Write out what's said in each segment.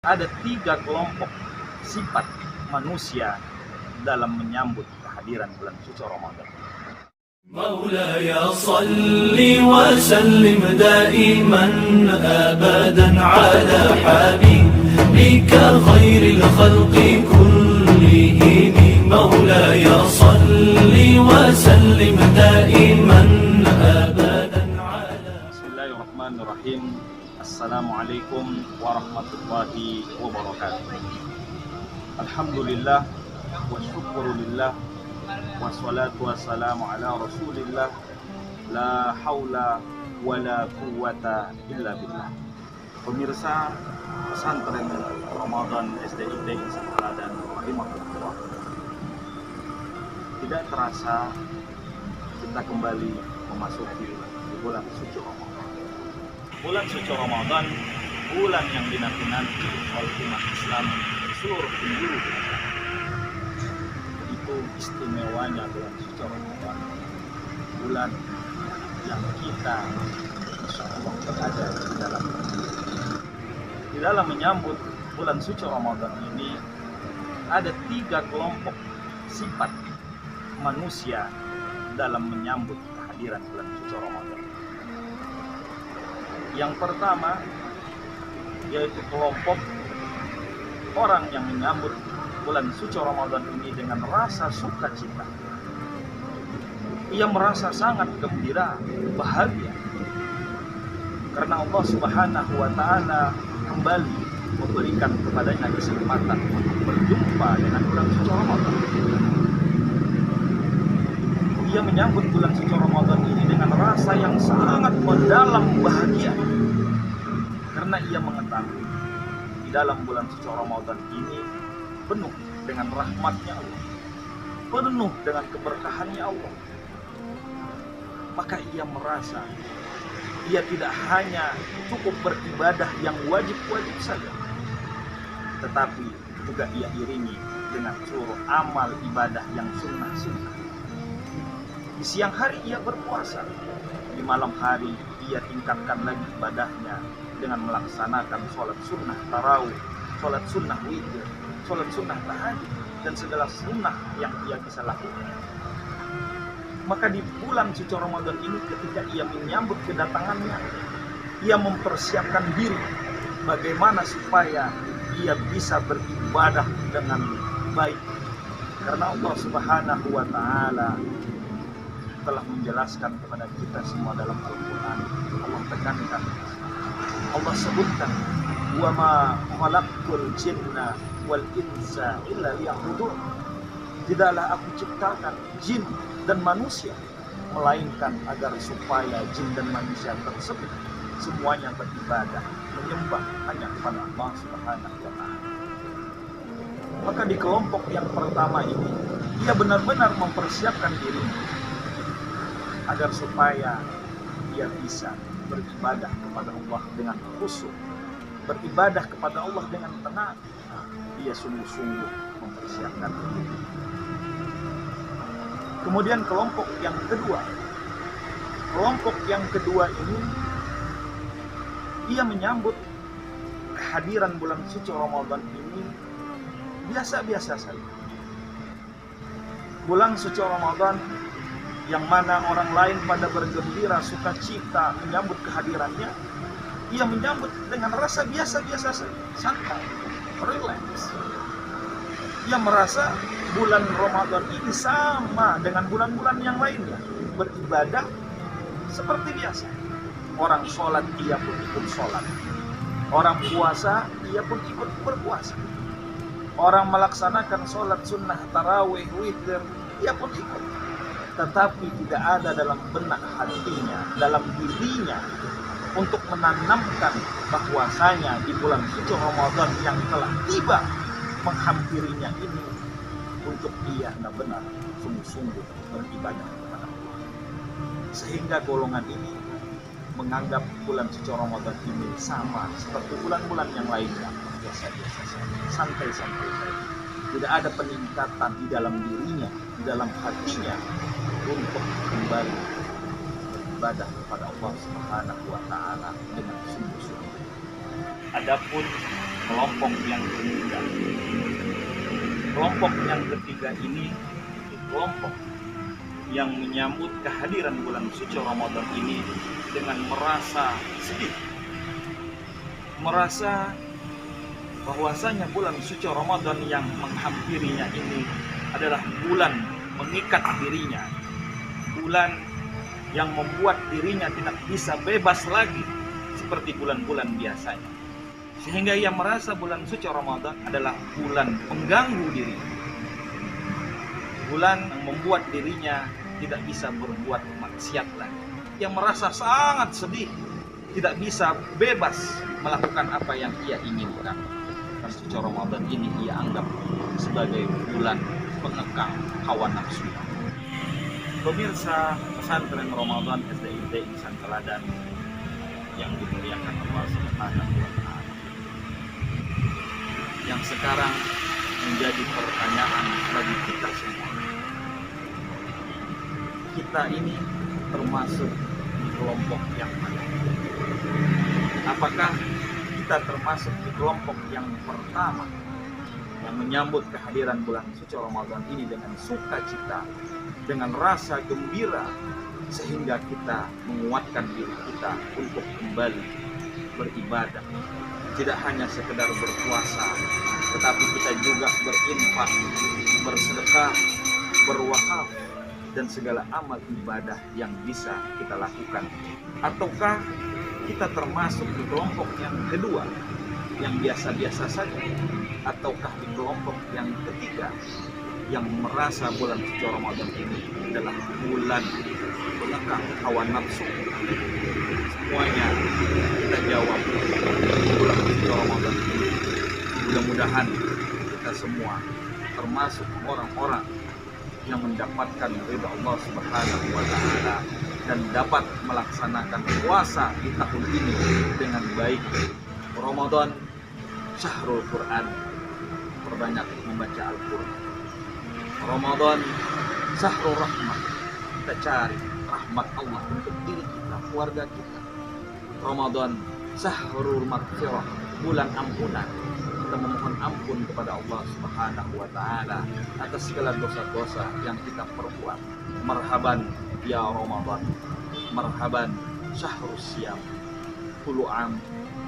Ada 3 kelompok sifat manusia dalam menyambut kehadiran bulan suci Ramadan. مولاي صل وسلم دائما أبدا على حبيبك خير الخلق كلهم مولاي صل وسلم دائما أبدا على. Bismillahirrahmanirrahim. Assalamualaikum warahmatullahi wabarakatuh. Alhamdulillah wa syukurulillah wassalatu wassalamu ala rasulillah la haula wa la quwwata illa billah. Pemirsa pesantren Ramadan SDIT Insan Teladan rahimahullah, tidak terasa kita kembali memasuki bulan suci Ramadan. Bulan suci Ramadan, bulan yang dinanti-nanti oleh umat Islam di seluruh penjuru. Itu istimewanya bulan suci Ramadan, bulan yang kita insya Allah berada di dalam. Di dalam menyambut bulan suci Ramadan ini ada 3 kelompok sifat manusia dalam menyambut kehadiran bulan suci Ramadan. Yang pertama yaitu kelompok orang yang menyambut bulan suci Ramadan ini dengan rasa sukacita. Ia merasa sangat gembira, bahagia karena Allah Subhanahu wa taala kembali memberikan kepadanya kesempatan untuk berjumpa dengan bulan suci Ramadan. Ia menyambut bulan suci Ramadan ini dengan rasa yang sangat mendalam bahagia karena ia mengetahui di dalam bulan suci Ramadan ini penuh dengan rahmatnya Allah, penuh dengan keberkahannya Allah. Maka ia merasa ia tidak hanya cukup beribadah yang wajib-wajib saja, tetapi juga ia iringi dengan seluruh amal ibadah yang sunnah-sunnah. Di siang hari ia berpuasa, di malam hari ia tingkatkan lagi ibadahnya dengan melaksanakan sholat sunnah tarawih, sholat sunnah witir, sholat sunnah tahajud, dan segala sunnah yang ia bisa lakukan. Maka di bulan suci Ramadan ini ketika ia menyambut kedatangannya, ia mempersiapkan diri bagaimana supaya ia bisa beribadah dengan baik. Karena Allah Subhanahu wa taala telah menjelaskan kepada kita semua dalam Al-Quran. Allah tekankan, Allah sebutkan, wa ma khalaqtul jinna wal insa illa liya'budun. Tidaklah aku ciptakan jin dan manusia melainkan agar supaya jin dan manusia tersebut semuanya beribadah, menyembah hanya kepada Allah Subhanahu wa taala. Maka di kelompok yang pertama ini, ia benar-benar mempersiapkan dirinya agar supaya ia bisa beribadah kepada Allah dengan khusyuk, beribadah kepada Allah dengan tenang. Dia sungguh-sungguh mempersiapkan diri. Kemudian kelompok yang kedua ini ia menyambut kehadiran bulan suci Ramadan ini biasa-biasa saja. Bulan suci Ramadan yang mana orang lain pada bergembira, sukacita menyambut kehadirannya, ia menyambut dengan rasa biasa-biasa saja, santai, relax. Ia merasa bulan Ramadan ini sama dengan bulan-bulan yang lainnya, beribadah seperti biasa. Orang sholat, ia pun ikut sholat. Orang puasa, ia pun ikut berpuasa. Orang melaksanakan sholat sunnah tarawih, witir, ia pun ikut. Tetapi tidak ada dalam benak hatinya, dalam dirinya untuk menanamkan bahwasanya di bulan suci Ramadan yang telah tiba menghampirinya ini untuk dia benar-benar sungguh-sungguh beribadah kepada Allah. Sehingga golongan ini menganggap bulan suci Ramadan ini sama seperti bulan-bulan yang lainnya, biasa-biasa saja, santai-santai saja. Tidak ada peningkatan di dalam dirinya, di dalam hatinya untuk kembali beribadah kepada Allah Subhanahu wa taala dengan sungguh-sungguh. Adapun kelompok yang ketiga. Kelompok yang ketiga ini kelompok yang menyambut kehadiran bulan suci Ramadan ini dengan merasa sedih, merasa bahwasanya bulan suci Ramadan yang menghampirinya ini adalah bulan mengikat dirinya, bulan yang membuat dirinya tidak bisa bebas lagi seperti bulan-bulan biasanya, sehingga ia merasa bulan suci Ramadan adalah bulan pengganggu dirinya, bulan yang membuat dirinya tidak bisa berbuat maksiat lagi. Ia merasa sangat sedih, tidak bisa bebas melakukan apa yang ia inginkan. Bulan suci Ramadan ini ia anggap sebagai bulan pengekang hawa nafsu. Pemirsa pesantren Ramadan SDIT Insan Teladan yang dimuliakan Allah Subhanahu wa Ta'ala, yang sekarang menjadi pertanyaan bagi kita semua. Kita ini termasuk di kelompok yang mana? Apakah kita termasuk di kelompok yang pertama yang menyambut kehadiran bulan suci Ramadan ini dengan sukacita, dengan rasa gembira, sehingga kita menguatkan diri kita untuk kembali beribadah, tidak hanya sekedar berpuasa, tetapi kita juga berinfak, bersedekah, berwakaf, dan segala amal ibadah yang bisa kita lakukan? Ataukah kita termasuk di kelompok yang kedua, yang biasa-biasa saja? Ataukah di kelompok yang ketiga, yang merasa bulan suci Ramadan ini adalah bulan pengekang hawa nafsu? Semuanya kita jawab bulan suci Ramadan ini. Mudah-mudahan kita semua termasuk orang-orang yang mendapatkan ridha Allah Subhanahu wa Ta'ala dan dapat melaksanakan puasa di tahun ini dengan baik. Ramadan syahrul Quran, perbanyak membaca Al-Quran. Ramadan syahrul rahmah, kita cari rahmat Allah untuk diri kita, keluarga kita. Ramadan syahrul maghfirah, bulan ampunan, kita memohon ampun kepada Allah Subhanahu wa Ta'ala atas segala dosa-dosa yang kita perbuat. Marhaban ya Ramadan, marhaban syahrul siyam, kullu am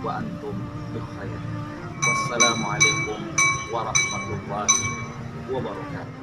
wa antum bikhair. Wassalamualaikum warahmatullahi wabarakatuh.